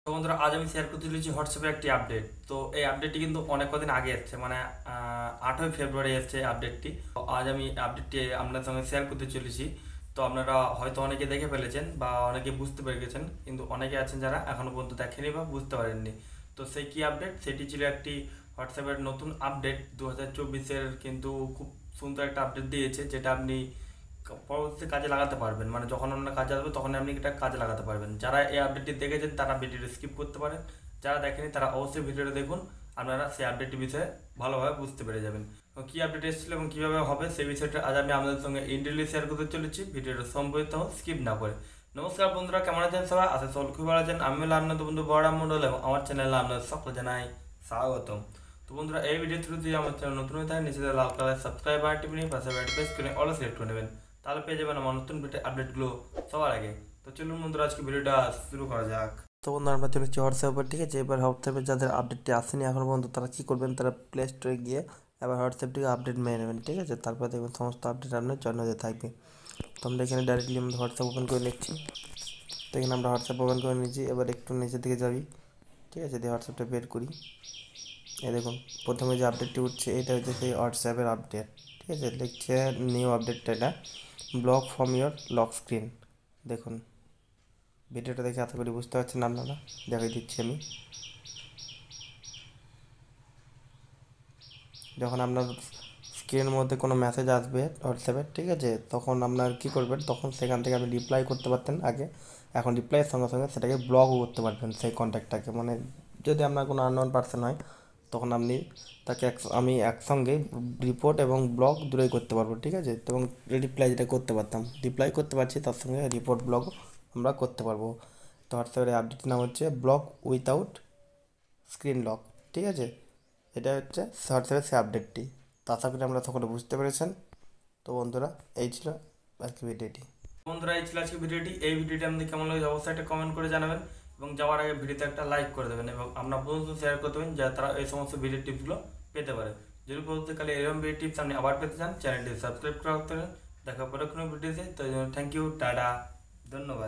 তো বন্ধুরা, আজ আমি শেয়ার করতে চলেছি হোয়াটসঅ্যাপের একটি আপডেট। তো এই আপডেটটি কিন্তু অনেক কদিন আগে এসছে, মানে 8ই ফেব্রুয়ারি এসছে আপডেটটি। তো আজ আমি আপডেটটি আপনার সঙ্গে শেয়ার করতে চলেছি। তো আপনারা হয়তো অনেকে দেখে ফেলেছেন বা অনেকে বুঝতে পেরে গেছেন, কিন্তু অনেকে আছেন যারা এখনো পর্যন্ত দেখেনি বা বুঝতে পারেননি। তো সেই কি আপডেট, সেটি ছিল একটি হোয়াটসঅ্যাপের নতুন আপডেট 2024-এর। কিন্তু খুব সুন্দর একটা আপডেট দিয়েছে, যেটা আপনি পরবর্তীতে কাজে লাগাতে পারবেন। মানে যখন আপনার কাজে আসবে তখন আপনি এটা কাজে লাগাতে পারবেন। যারা এই আপডেটটি দেখেছেন তারা ভিডিওটি স্কিপ করতে পারেন, যারা দেখেনি তারা অবশ্যই ভিডিওটা দেখুন। আপনারা সেই আপডেটটির বিষয়ে ভালোভাবে বুঝতে পেরে যাবেন কী আপডেট এসেছিল এবং কীভাবে হবে সেই বিষয়টা আজ আমি আপনাদের সঙ্গে ইন্ডিভিজুয়ালি শেয়ার করতে চলেছি। ভিডিওটা সম্পূর্ণ স্কিপ না করে। নমস্কার বন্ধুরা, কেমন আছেন সবাই? আশা সকল খুব ভালো আছেন। আমি হলাম আপনাদের বন্ধু বড়রাম মণ্ডল এবং আমার চ্যানেলে আপনাদের সকল জানাই স্বাগতম। তো বন্ধুরা, এই ভিডিও থ্রু দিয়ে আমার চ্যানেল নতুন হয়ে থাকে নিচে লাল কালার সাবস্ক্রাইব বাটন টিপে নিয়ে পাশে প্রেস করে অল সিলেক্ট করে নেবেন, তাহলে পেয়ে যাবেন আমার নতুন ভিডিও আপডেটগুলো সবার আগে। তো চলুন বন্ধুরা, আজকে ভিডিওটা শুরু করা যাক। তো বন্ধুরা, আমরা চলেছি হোয়াটসঅ্যাপে, ঠিক আছে? এবার হোয়াটসঅ্যাপে যাদের আপডেটটি আসেনি এখনো পর্যন্ত তারা কী করবেন, তারা প্লে স্টোরে গিয়ে এবার হোয়াটসঅ্যাপটিকে আপডেট মেরে নেবেন, ঠিক আছে? তারপর দেখবেন সমস্ত আপডেট আপনার জন্য হতে থাকবে। তো আমরা এখানে ডাইরেক্টলি আমরা হোয়াটসঅ্যাপ ওপেন করে নিচ্ছি। তো এখানে আমরা হোয়াটসঅ্যাপ ওপেন করে নিচ্ছি। এবার একটু নিচের দিকে যাবি, ঠিক আছে? দিয়ে হোয়াটসঅ্যাপটা বের করি। এই দেখুন প্রথমে যে আপডেটটি উঠছে এটা হচ্ছে সেই হোয়াটসঅ্যাপের আপডেট, ঠিক আছে? লিখছে নিউ আপডেটটা, এটা block from your lock screen. দেখুন ভিডিওটা দেখে আশা করি বুঝতে পারছেন আপনারা, দেখাই দিচ্ছি আমি। যখন আপনার স্ক্রিনের মধ্যে কোনো মেসেজ আসবে হোয়াটসঅ্যাপের, ঠিক আছে, তখন আপনার কী করবেন, তখন সেখান থেকে আপনি রিপ্লাই করতে পারতেন আগে। এখন রিপ্লাইয়ের সঙ্গে সঙ্গে সেটাকে ব্লকও করতে পারবেন সেই কন্ট্যাক্টটাকে। মানে যদি আপনার কোনো আননোন পার্সন হয় তখন আপনি তাকে আমি একসঙ্গে রিপোর্ট এবং ব্লক দূরেই করতে পারবো, ঠিক আছে? এবং রিপ্লাই যেটা করতে পারতাম, রিপ্লাই করতে পারছি, তার সঙ্গে রিপোর্ট ব্লক আমরা করতে পারবো। তো হোয়াটসঅ্যাপের আপডেটের নাম হচ্ছে ব্লক উইথাউট স্ক্রিন লক, ঠিক আছে? এটা হচ্ছে হোয়াটসঅ্যাপের সেই আপডেটটি। তো আশা করি আমরা সকলে বুঝতে পেরেছেন। তো বন্ধুরা, এই ছিল আজকে ভিডিওটি। বন্ধুরা, এই ছিল আজকে ভিডিওটি। এই ভিডিওটি আপনাদের কেমন লাগে অবশ্যই একটা কমেন্ট করে জানাবেন এবং যাওয়ার আগে ভিডিওতে একটা লাইক করে দেবেন এবং আপনার বন্ধুদের শেয়ার করতে দেবেন, যাতে তারা এই সমস্ত ভিডিও টিপসগুলো পেতে পারে। যদি পরবর্তীকালে এরকম ভিডিও টিপস আপনি আবার পেতে চান, চ্যানেলটি সাবস্ক্রাইব করে রাখতে পারেন। দেখা পরে কোনো ভিডিওতে। তো থ্যাংক ইউ, টাটা, ধন্যবাদ।